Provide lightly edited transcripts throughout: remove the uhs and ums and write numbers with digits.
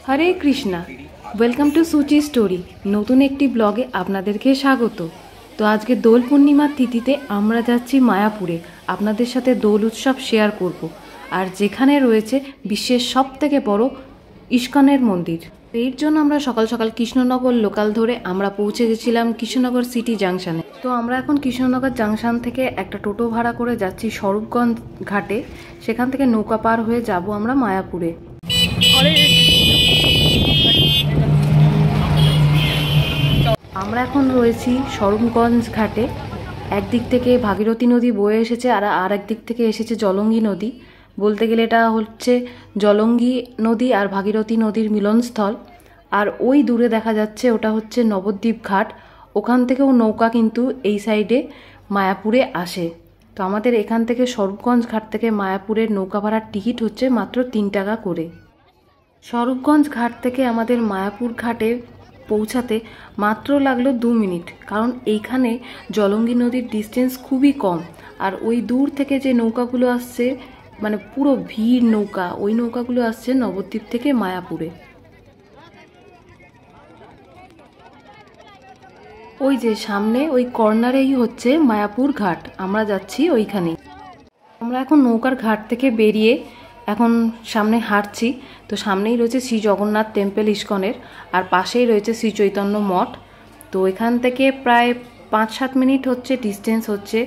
Hare Krishna, welcome to Suchi story. নতুন একটি ব্লগে আপনাদেরকে স্বাগত। তো আজকে দোল পূর্ণিমার তিথিতে আমরা যাচ্ছি মায়াপুরে। আপনাদের সাথে দোল উৎসব শেয়ার করব। আর যেখানে রয়েছে বিশ্বের সবথেকে বড় ইস্কনের মন্দির। এর জন্য আমরা সকাল সকাল কৃষ্ণনগর লোকাল ধরে আমরা পৌঁছে গেছিলাম কৃষ্ণনগর সিটি জাংশনে। তো আমরা এখন কৃষ্ণনগর জাংশন থেকে একটা টোটো ভাড়া করে যাচ্ছি স্বরূপগঞ্জ ঘাটে। সেখান থেকে নৌকা পার হয়ে যাব আমরা মায়াপুরে। আমরা এখন রয়েছি স্বরূপগঞ্জ ঘাটে। একদিক থেকে ভাগীরথী নদী বয়ে এসেছে আর একদিক থেকে এসেছে জলঙ্গি নদী। বলতে গেলে এটা হচ্ছে জলঙ্গি নদী আর ভাগীরথী নদীর মিলনস্থল। আর ওই দূরে দেখা যাচ্ছে ওটা হচ্ছে নবদ্বীপ ঘাট। ওখান থেকেও নৌকা কিন্তু এই সাইডে মায়াপুরে আসে। তো আমাদের এখান থেকে স্বরূপগঞ্জ ঘাট থেকে মায়াপুরের নৌকা ভাড়ার টিকিট হচ্ছে মাত্র 3 টাকা করে। স্বরূপগঞ্জ ঘাট থেকে আমাদের মায়াপুর ঘাটে পৌঁছাতে মাত্র লাগলো 2 মিনিট, কারণ এইখানে জলঙ্গি নদীর ডিস্টেন্স খুবই কম। আর ওই দূর থেকে যে নৌকাগুলো আসছে, মানে পুরো ভিড় নৌকা, ওই নৌকাগুলো আসছে নবদ্বীপ থেকে মায়াপুরে। ওই যে সামনে ওই কর্নারেই হচ্ছে মায়াপুর ঘাট, আমরা যাচ্ছি ওইখানে। আমরা এখন নৌকার ঘাট থেকে বেরিয়ে এখন সামনে হাঁটছি। তো সামনেই রয়েছে শ্রী জগন্নাথ টেম্পল ইস্কনের, আর পাশেই রয়েছে শ্রী চৈতন্য মঠ। তো এখান থেকে প্রায় 5-7 মিনিট হচ্ছে ডিস্টেন্স হচ্ছে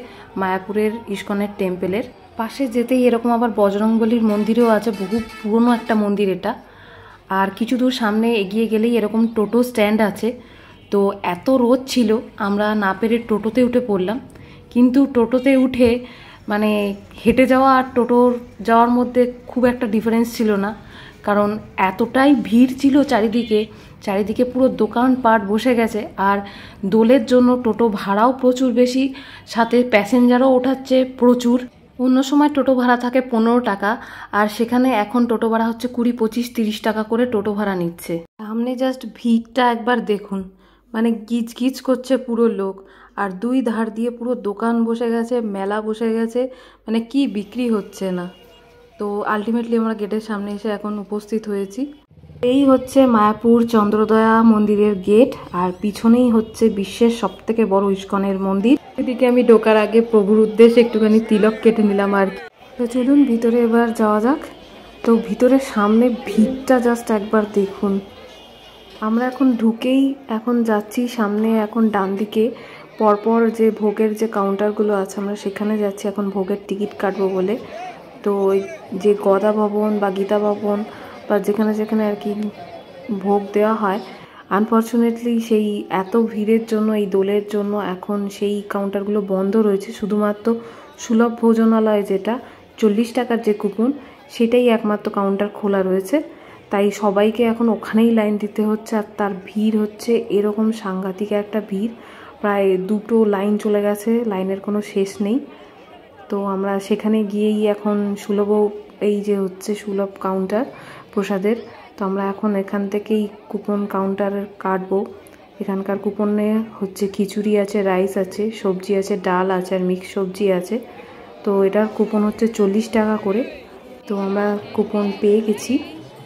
মায়াপুরের ইস্কনের টেম্পলের। পাশে যেতেই এরকম আবার বজরংবলীর মন্দিরও আছে, বহু পুরনো একটা মন্দির এটা। আর কিছু দূর সামনে এগিয়ে গেলেই এরকম টোটো স্ট্যান্ড আছে। তো এত রোদ ছিল, আমরা না পেরে টোটোতে উঠে পড়লাম। কিন্তু টোটোতে উঠে মানে হেঁটে যাওয়া আর টোটোর যাওয়ার মধ্যে খুব একটা ডিফারেন্স ছিল না, কারণ এতটাই ভিড় ছিল চারিদিকে পুরো দোকানপাট বসে গেছে। আর দোলের জন্য টোটো ভাড়াও প্রচুর বেশি, সাথে প্যাসেঞ্জারও ওঠাচ্ছে প্রচুর। অন্য সময় টোটো ভাড়া থাকে 15 টাকা, আর সেখানে এখন টোটো ভাড়া হচ্ছে 20, 25, 30 টাকা করে টোটো ভাড়া নিচ্ছে। সামনে জাস্ট ভিড়টা একবার দেখুন, মানে গিজ গিজ করছে পুরো লোক। আর দুই ধার দিয়ে পুরো দোকান বসে গেছে, মেলা বসে গেছে, মানে কি বিক্রি হচ্ছে না। তো আলটিমেটলি আমরা গেটের সামনে এসে এখন উপস্থিত হয়েছি। এই হচ্ছে মায়াপুর চন্দ্রদয়া মন্দিরের গেট, আর পিছনেই হচ্ছে বিশ্বের সবথেকে বড় ইস্কনের মন্দির। এদিকে আমি ঢোকার আগে প্রভুর উদ্দেশ্যে একটুখানি তিলক কেটে নিলাম আর কি। তো চলুন ভিতরে এবার যাওয়া যাক। তো ভিতরের সামনে ভিড়টা জাস্ট একবার দেখুন। আমরা এখন ঢুকেই এখন যাচ্ছি সামনে, এখন ডান দিকে পরপর যে ভোগের যে কাউন্টারগুলো আছে আমরা সেখানে যাচ্ছি এখন ভোগের টিকিট কাটবো বলে। তো ওই যে গদা ভবন বা গীতা ভবন বা যেখানে যেখানে আর কি ভোগ দেওয়া হয়, আনফর্চুনেটলি সেই এত ভিড়ের জন্য, এই দোলের জন্য এখন সেই কাউন্টারগুলো বন্ধ রয়েছে। শুধুমাত্র সুলভ ভোজনালয়, যেটা 40 টাকার যে কুপন, সেটাই একমাত্র কাউন্টার খোলা রয়েছে। তাই সবাইকে এখন ওখানেই লাইন দিতে হচ্ছে। আর তার ভিড় হচ্ছে এরকম সাংঘাতিক একটা ভিড়, প্রায় 2টো লাইন চলে গেছে, লাইনের কোনো শেষ নেই। তো আমরা সেখানে গিয়েই এখন সুলভ, এই যে হচ্ছে সুলভ কাউন্টার প্রসাদের, তো আমরা এখন এখান থেকেই কুপন কাউন্টার কাটবো। এখানকার কুপনে হচ্ছে খিচুড়ি আছে, রাইস আছে, সবজি আছে, ডাল আছে, আর মিক্স সবজি আছে। তো এটার কুপন হচ্ছে 40 টাকা করে। তো আমরা কুপন পেয়ে গেছি।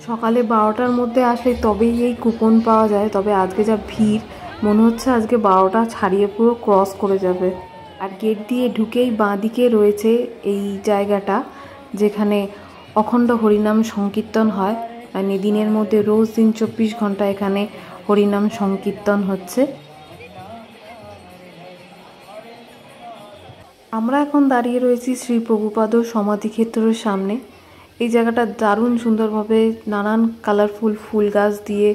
সকালে 12টার মধ্যে আসলে তবেই এই কুপন পাওয়া যায়। তবে আজকে যা ভিড়, মনে হচ্ছে আজকে 12টা ছাড়িয়ে পুরো ক্রস করে যাবে। আর গেট দিয়ে ঢুকেই বাঁ দিকে রয়েছে এই জায়গাটা, যেখানে অখণ্ড হরিনাম সংকীর্তন হয়। মানে দিনের মধ্যে রোজ দিন 24 ঘন্টা এখানে হরিনাম সংকীর্তন হচ্ছে। আমরা এখন দাঁড়িয়ে রয়েছি শ্রী প্রভুপাদ সমাধিক্ষেত্রের সামনে। এই জায়গাটা দারুণ সুন্দরভাবে নানান কালারফুল ফুল গাছ দিয়ে,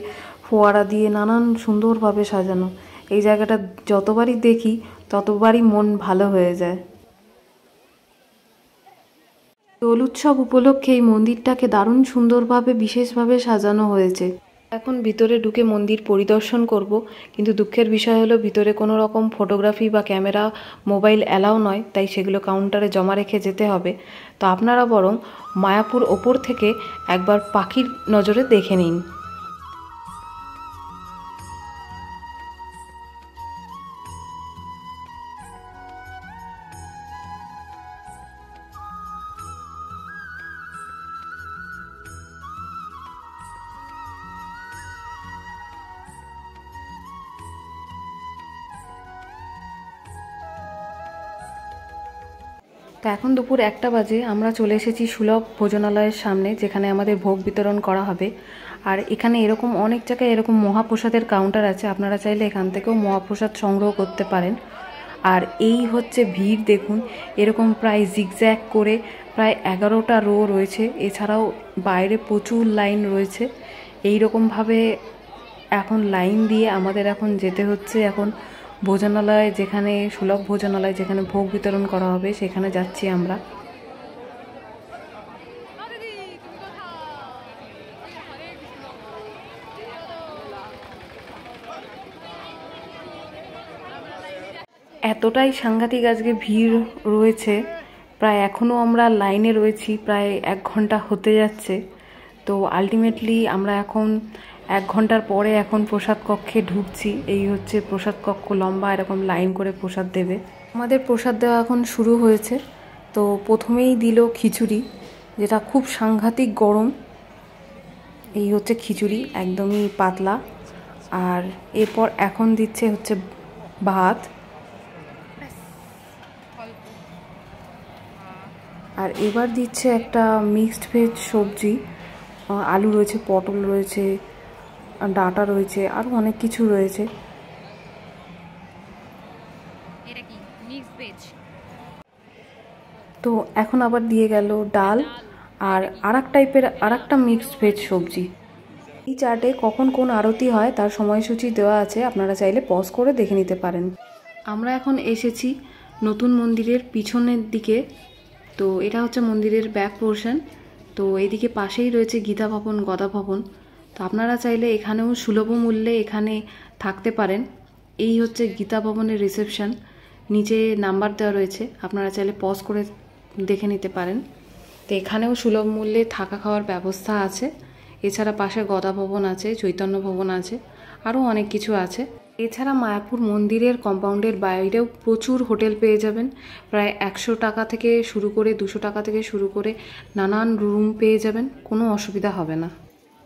ফোয়ারা দিয়ে নানান সুন্দরভাবে সাজানো। এই জায়গাটা যতবারই দেখি ততবারই মন ভালো হয়ে যায়। দোল উৎসব উপলক্ষে এই মন্দিরটাকে দারুণ সুন্দরভাবে বিশেষভাবে সাজানো হয়েছে। এখন ভিতরে ঢুকে মন্দির পরিদর্শন করব, কিন্তু দুঃখের বিষয় হলো ভিতরে কোনো রকম ফটোগ্রাফি বা ক্যামেরা, মোবাইল অ্যালাউ নয়, তাই সেগুলো কাউন্টারে জমা রেখে যেতে হবে। তো আপনারা বরং মায়াপুর ওপর থেকে একবার পাখির নজরে দেখে নিন। তো এখন দুপুর 1টা বাজে, আমরা চলে এসেছি সুলভ ভোজনালয়ের সামনে, যেখানে আমাদের ভোগ বিতরণ করা হবে। আর এখানে এরকম অনেক জায়গায় এরকম মহাপ্রসাদের কাউন্টার আছে, আপনারা চাইলে এখান থেকেও মহাপ্রসাদ সংগ্রহ করতে পারেন। আর এই হচ্ছে ভিড় দেখুন, এরকম প্রায় জিগজ্যাগ করে প্রায় 11টা রো রয়েছে, এছাড়াও বাইরে প্রচুর লাইন রয়েছে। এই রকমভাবে এখন লাইন দিয়ে আমাদের এখন যেতে হচ্ছে এখন ভোজনালয়, যেখানে সুলভ ভোজনালয়, যেখানে ভোগ বিতরণ করা হবে, সেখানে যাচ্ছি আমরা। এতটাই সাংঘাতিক আজকে ভিড় রয়েছে, প্রায় এখনও আমরা লাইনে রয়েছি, প্রায় 1 ঘন্টা হতে যাচ্ছে। তো আলটিমেটলি আমরা এখন 1 ঘন্টার পরে এখন প্রসাদ কক্ষে ঢুকছি। এই হচ্ছে প্রসাদ কক্ষ, লম্বা এরকম লাইন করে প্রসাদ দেবে। আমাদের প্রসাদ দেওয়া এখন শুরু হয়েছে। তো প্রথমেই দিল খিচুড়ি, যেটা খুব সাংঘাতিক গরম। এই হচ্ছে খিচুড়ি, একদমই পাতলা। আর এরপর এখন দিচ্ছে হচ্ছে ভাত, আর এবার দিচ্ছে একটা মিক্সড ভেজ সবজি, আলু রয়েছে, পটল রয়েছে, ডাঁটা রয়েছে, আরও অনেক কিছু রয়েছে। তো এখন আবার দিয়ে গেল ডাল আর আরেক টাইপের আরেকটা মিক্সড ভেজ সবজি। এই চার্টে কখন কোন আরতি হয় তার সময়সূচি দেওয়া আছে, আপনারা চাইলে পজ করে দেখে নিতে পারেন। আমরা এখন এসেছি নতুন মন্দিরের পিছনের দিকে। তো এটা হচ্ছে মন্দিরের ব্যাক পোর্শন। তো এইদিকে পাশেই রয়েছে গীতা ভবন, গদা ভবন। তো আপনারা চাইলে এখানেও সুলভ মূল্যে এখানে থাকতে পারেন। এই হচ্ছে গীতা ভবনের রিসেপশন, নিচে নাম্বার দেওয়া রয়েছে, আপনারা চাইলে পজ করে দেখে নিতে পারেন। তো এখানেও সুলভ মূল্যে থাকা খাওয়ার ব্যবস্থা আছে। এছাড়া পাশে গদা ভবন আছে, চৈতন্য ভবন আছে, আরও অনেক কিছু আছে। এছাড়া মায়াপুর মন্দিরের কম্পাউন্ডের বাইরেও প্রচুর হোটেল পেয়ে যাবেন। প্রায় 100 টাকা থেকে শুরু করে 200 টাকা থেকে শুরু করে নানান রুম পেয়ে যাবেন, কোনো অসুবিধা হবে না।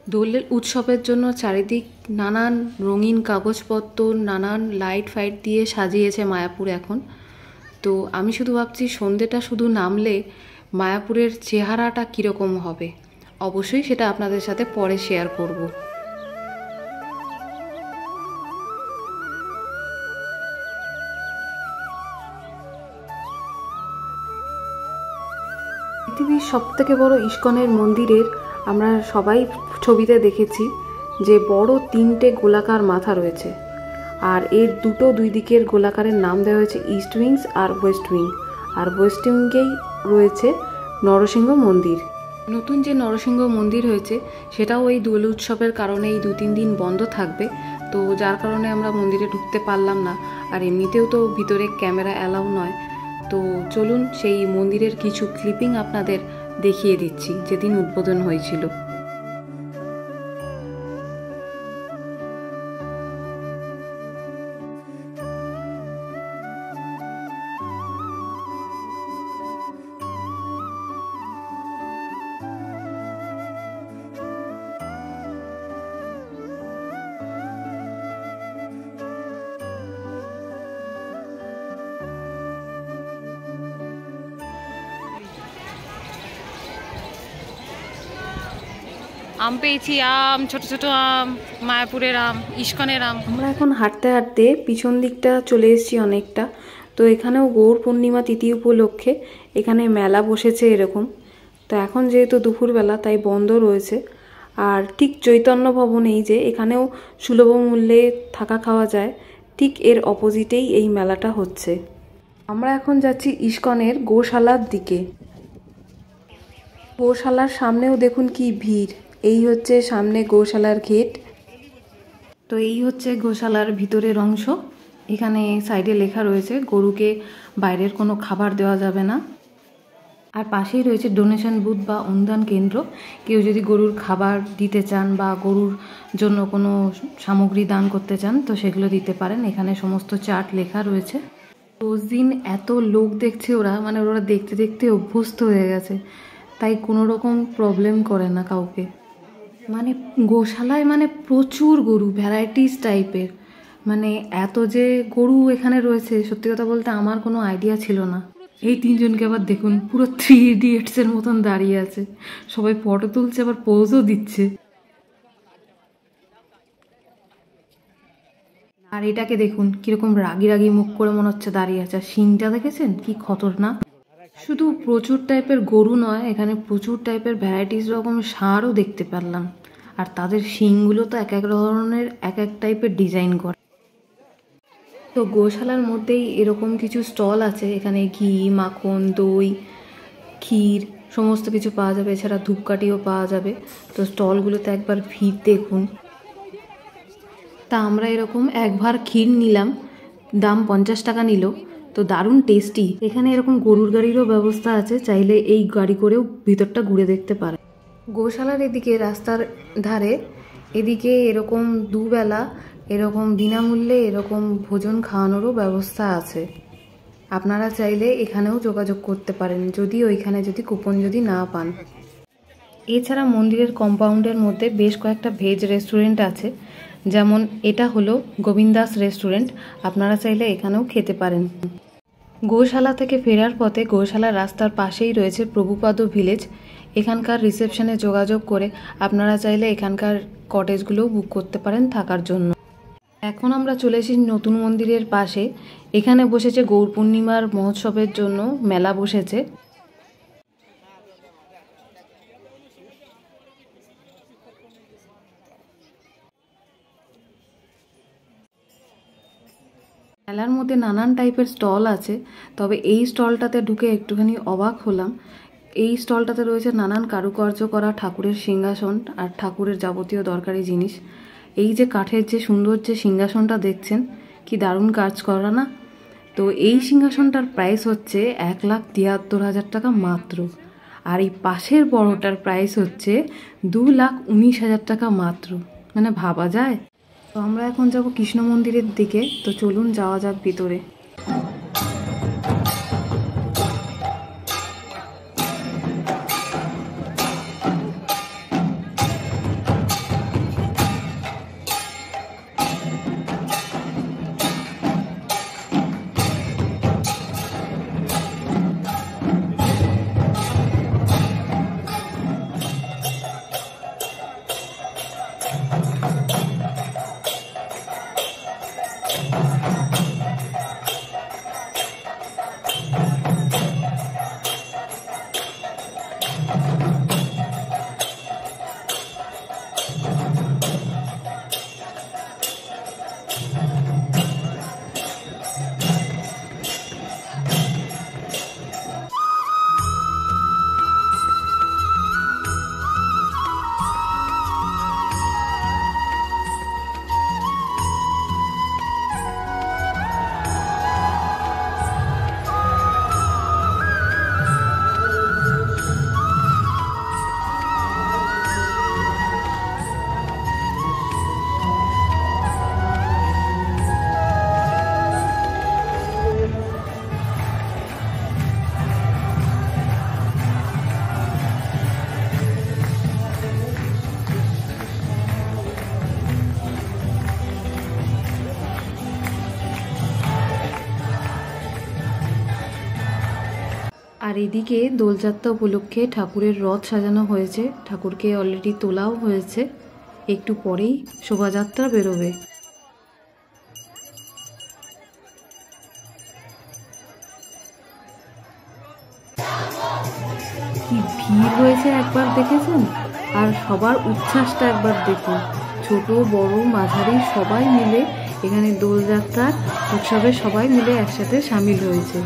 দোলের উৎসবের জন্য চারিদিক নানান রঙিন কাগজপত্র, নানান লাইট ফাইট দিয়ে সাজিয়েছে মায়াপুর এখন। তো আমি শুধু ভাবছি সন্ধ্যেটা শুধু নামলে মায়াপুরের চেহারাটা কীরকম হবে, অবশ্যই সেটা আপনাদের সাথে পরে শেয়ার করব। পৃথিবীর সবথেকে বড় ইস্কনের মন্দিরের আমরা সবাই ছবিতে দেখেছি যে বড় 3টে গোলাকার মাথা রয়েছে, আর এর দুই দিকের গোলাকারের নাম দেওয়া হয়েছে ইস্ট উইংস আর ওয়েস্ট উইং। আর ওয়েস্ট উইংয়েই রয়েছে নরসিংহ মন্দির। নতুন যে নরসিংহ মন্দির হয়েছে সেটাও এই দোল উৎসবের কারণে এই 2-3 দিন বন্ধ থাকবে, তো যার কারণে আমরা মন্দিরে ঢুকতে পারলাম না। আর এমনিতেও তো ভিতরে ক্যামেরা অ্যালাউ নয়। তো চলুন সেই মন্দিরের কিছু ক্লিপিং আপনাদের দেখিয়ে দিচ্ছি যেদিন উদ্বোধন হয়েছিল। আম পেয়েছি, আম, ছোট ছোট আম, মায়াপুরের আম, ইস্কনের আম। আমরা এখন হাঁটতে হাঁটতে পিছন দিকটা চলে এসেছি অনেকটা। তো এখানেও গৌর পূর্ণিমা তিথি উপলক্ষে এখানে মেলা বসেছে এরকম। তো এখন যেহেতু দুপুরবেলা তাই বন্ধ রয়েছে। আর ঠিক চৈতন্য ভবন, এই যে এখানেও সুলভ মূল্যে থাকা খাওয়া যায়, ঠিক এর অপোজিটেই এই মেলাটা হচ্ছে। আমরা এখন যাচ্ছি ইস্কনের গোশালার দিকে। গোশালার সামনেও দেখুন কি ভিড়। এই হচ্ছে সামনে গোশালার গেট। তো এই হচ্ছে গোশালার ভিতরের অংশ। এখানে সাইডে লেখা রয়েছে গরুকে বাইরের কোনো খাবার দেওয়া যাবে না। আর পাশেই রয়েছে ডোনেশন বুথ বা অনুদান কেন্দ্র। কেউ যদি গরুর খাবার দিতে চান বা গরুর জন্য কোনো সামগ্রী দান করতে চান তো সেগুলো দিতে পারেন। এখানে সমস্ত চার্ট লেখা রয়েছে। রোজ দিন এত লোক দেখছে ওরা, মানে ওরা দেখতে দেখতে অভ্যস্ত হয়ে গেছে, তাই কোনো রকম প্রবলেম করে না কাউকে। মানে গোশালায় মানে প্রচুর গরু, ভ্যারাইটিস টাইপের, মানে এত যে গরু এখানে রয়েছে সত্যি কথা বলতে আমার কোনো আইডিয়া ছিল না। এই তিনজনকে আবার দেখুন, পুরো 3 ইডিয়টস এর মতন দাঁড়িয়ে আছে, সবাই ফটো তুলছে, আবার পোজও দিচ্ছে। আর এটাকে দেখুন কিরকম রাগি রাগি মুখ করে মনে হচ্ছে দাঁড়িয়ে আছে। আর শিংটা দেখেছেন কি খতরনাক। শুধু প্রচুর টাইপের গরু নয়, এখানে প্রচুর টাইপের ভ্যারাইটিস রকম ষাঁড়ও দেখতে পারলাম। আর তাদের শিংগুলো তো এক এক ধরনের এক এক টাইপের ডিজাইন করা। তো গোশালার মধ্যেই এরকম কিছু স্টল আছে, এখানে ঘি, মাখন, দই, ক্ষীর সমস্ত কিছু পাওয়া যাবে, এছাড়া ধূপকাঠিও পাওয়া যাবে। তো স্টলগুলোতে একবার ভিড় দেখুন। তা আমরা এরকম এক ভার ক্ষীর নিলাম, দাম 50 টাকা নিল। তো দারুণ টেস্টি। এখানে এরকম গরুর গাড়িরও ব্যবস্থা আছে, চাইলে এই গাড়ি করেও ভিতরটা ঘুরে দেখতে পারে। গোশালার এদিকে রাস্তার ধারে এদিকে এরকম দুবেলা এরকম বিনামূল্যে এরকম ভোজন খাওয়ানোরও ব্যবস্থা আছে। আপনারা চাইলে এখানেও যোগাযোগ করতে পারেন, যদি ওইখানে যদি কুপন যদি না পান। এছাড়া মন্দিরের কম্পাউন্ডের মধ্যে বেশ কয়েকটা ভেজ রেস্টুরেন্ট আছে, যেমন এটা হলো গোবিন্দাস রেস্টুরেন্ট, আপনারা চাইলে এখানেও খেতে পারেন। গোশালা থেকে ফেরার পথে গোশালার রাস্তার পাশেই রয়েছে প্রভুপাদ ভিলেজ। এখানকার রিসেপশনে যোগাযোগ করে আপনারা চাইলে এখানকার কটেজগুলোও বুক করতে পারেন থাকার জন্য। এখন আমরা চলে এসেছি নতুন মন্দিরের পাশে। এখানে বসেছে গৌর পূর্ণিমার মহোৎসবের জন্য মেলা বসেছে। মেলার মধ্যে নানান টাইপের স্টল আছে, তবে এই স্টলটাতে ঢুকে একটুখানি অবাক হলাম। এই স্টলটাতে রয়েছে নানান কারুকার্য করা ঠাকুরের সিংহাসন আর ঠাকুরের যাবতীয় দরকারি জিনিস। এই যে কাঠের যে সুন্দর যে সিংহাসনটা দেখছেন, কি দারুণ কাজ করা না? তো এই সিংহাসনটার প্রাইস হচ্ছে 1,73,000 টাকা মাত্র। আর এই পাশের বড়টার প্রাইস হচ্ছে 2,19,000 টাকা মাত্র। মানে ভাবা যায়। তো আমরা এখন যাব কৃষ্ণ মন্দিরের দিকে, তো চলুন যাওয়া যাক ভিতরে। আর এদিকে দোলযাত্রা উপলক্ষে ঠাকুরের রথ সাজানো হয়েছে, ঠাকুরকে অলরেডি তোলাও হয়েছে, একটু পরেই শোভাযাত্রা বেরোবে। কি ভিড় হয়েছে একবার দেখেছেন? আর সবার উচ্ছ্বাসটা একবার দেখুন। ছোট বড় মাঝারি সবাই মিলে এখানে দোলযাত্রার উৎসবে সবাই মিলে একসাথে সামিল হয়েছে।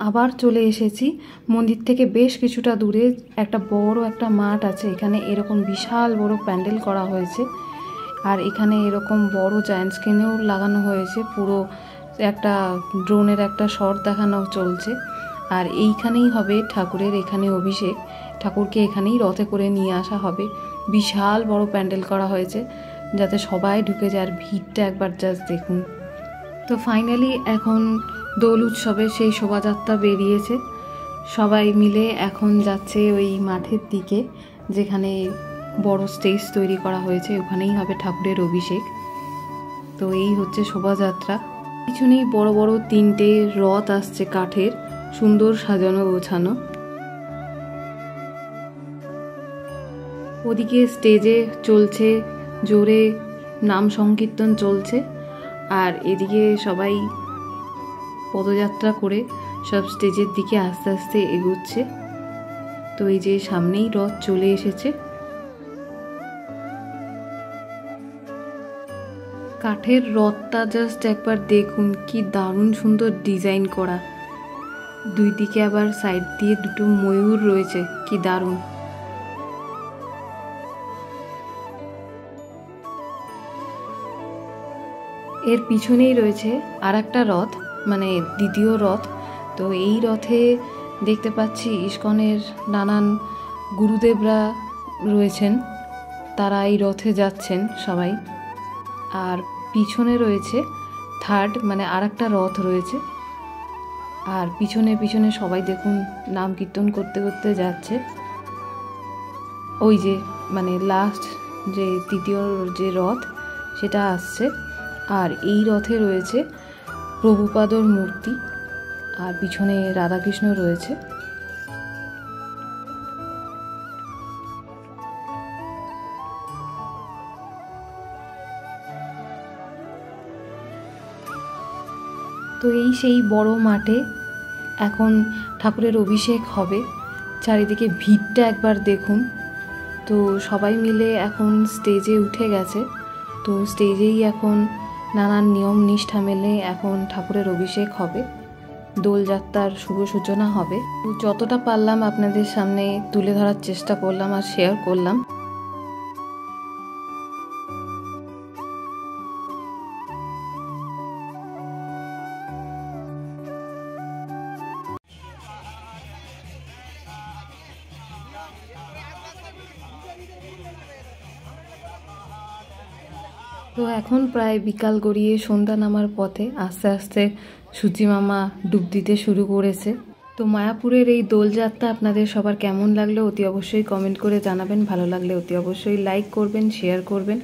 আবার চলে এসেছি মন্দির থেকে বেশ কিছুটা দূরে। একটা বড় একটা মাঠ আছে, এখানে এরকম বিশাল বড় প্যান্ডেল করা হয়েছে। আর এখানে এরকম বড় জায়ান্ট স্ক্রিনেও লাগানো হয়েছে, পুরো একটা ড্রোনের একটা শট দেখানো চলছে। আর এইখানেই হবে ঠাকুরের এখানে অভিষেক, ঠাকুরকে এখানেই রথে করে নিয়ে আসা হবে। বিশাল বড় প্যান্ডেল করা হয়েছে যাতে সবাই ঢুকে যায়। আর ভিড়টা একবার জাস্ট দেখুন। তো ফাইনালি এখন দোল উৎসবে সেই শোভাযাত্রা বেরিয়েছে, সবাই মিলে এখন যাচ্ছে ওই মাঠের দিকে যেখানে বড় স্টেজ তৈরি করা হয়েছে, ওখানেই হবে ঠাকুরের অভিষেক। তো এই হচ্ছে শোভাযাত্রা। পিছনেই বড় বড় 3টে রথ আসছে কাঠের, সুন্দর সাজানো গোছানো। ওদিকে স্টেজে চলছে জোরে নাম সংকীর্তন চলছে, আর এদিকে সবাই পদযাত্রা করে সব স্টেজের দিকে আস্তে আস্তে এগোচ্ছে। তো এই যে সামনেই রথ চলে এসেছে। কাঠের রথটা জাস্ট একবার দেখুন, কি দারুণ সুন্দর ডিজাইন করা। দুই দিকে আবার সাইড দিয়ে দুটো ময়ূর রয়েছে, কি দারুণ। এর পিছনেই রয়েছে আর একটা রথ, মানে দ্বিতীয় রথ। তো এই রথে দেখতে পাচ্ছি ইস্কনের নানান গুরুদেবরা রয়েছেন, তারা এই রথে যাচ্ছেন সবাই। আর পিছনে রয়েছে থার্ড, মানে আর একটা রথ রয়েছে। আর পিছনে পিছনে সবাই দেখুন নাম কীর্তন করতে করতে যাচ্ছে। ওই যে মানে লাস্ট যে তৃতীয় যে রথ সেটা আসছে। আর এই রথে রয়েছে প্রভুপাদর মূর্তি, আর পিছনে রাধাকৃষ্ণ রয়েছে। তো এই সেই বড় মাঠে এখন ঠাকুরের অভিষেক হবে। চারিদিকে ভিড়টা একবার দেখুন। তো সবাই মিলে এখন স্টেজে উঠে গেছে। তো স্টেজেই এখন নানান নিয়ম নিষ্ঠা মেনে এখন ঠাকুরের অভিষেক হবে, দোলযাত্রার শুভ সূচনা হবে। তো যতটা পারলাম আপনাদের সামনে তুলে ধরার চেষ্টা করলাম আর শেয়ার করলাম। তো এখন প্রায় বিকাল গড়িয়ে সন্ধ্যা নামার পথে আস্তে আস্তে সূচি মামা ডুব দিতে শুরু করেছে। তো মায়াপুরের এই দোলযাত্রা আপনাদের সবার কেমন লাগলো অতি অবশ্যই কমেন্ট করে জানাবেন। ভালো লাগলে অতি অবশ্যই লাইক করবেন, শেয়ার করবেন।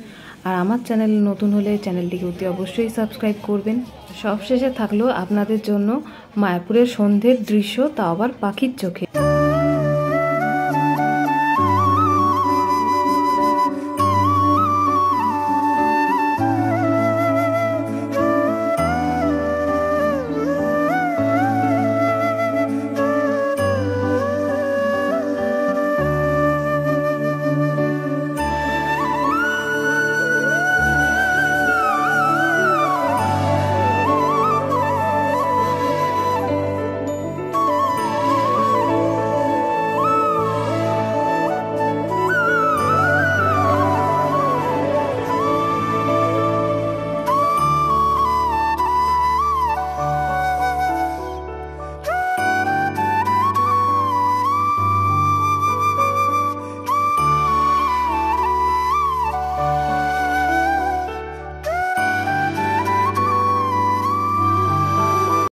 আর আমার চ্যানেল নতুন হলে চ্যানেলটিকে অতি অবশ্যই সাবস্ক্রাইব করবেন। সবশেষে থাকলো আপনাদের জন্য মায়াপুরের সন্ধ্যের দৃশ্য, তা আবার পাখির চোখে।